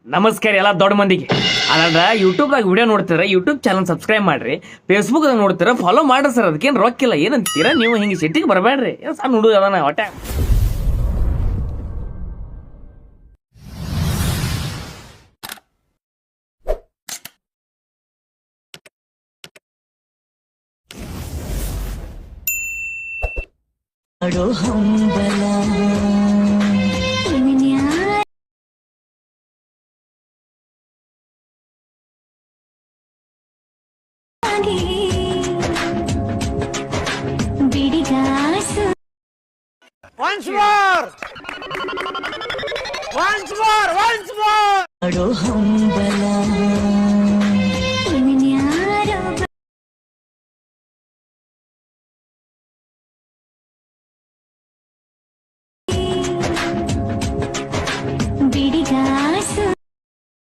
ನಮಸ್ಕಾರ ಎಲ್ಲ ದೊಡ್ಡ ಮಂದಿಗೆ ಅದ ಯೂಟ್ಯೂಬ್ದಾಗ ವಿಡಿಯೋ ನೋಡ್ತೀರ ಯೂಟ್ಯೂಬ್ ಚಾನಲ್ ಸಬ್ಸ್ಕ್ರೈಬ್ ಮಾಡ್ರಿ ಫೇಸ್ಬುಕ್ ನೋಡ್ತೀರ ಫಾಲೋ ಮಾಡ್ರಿ ಸರ್ ಅದಕ್ಕೇನು ರೊಕ್ಕಿಲ್ಲ ಏನಂತೀರ ನೀವು ಹಿಂಗೆ ಸಿಟ್ಟಿಗೆ ಬರಬೇಡ್ರಿ ಏನು ಸಣ್ಣ ಹುಡುಗ ಅದಾನ ಹೊಟ್ಟೆ Once more! Once more! Once more! ಬಿಡಿಗಾಸು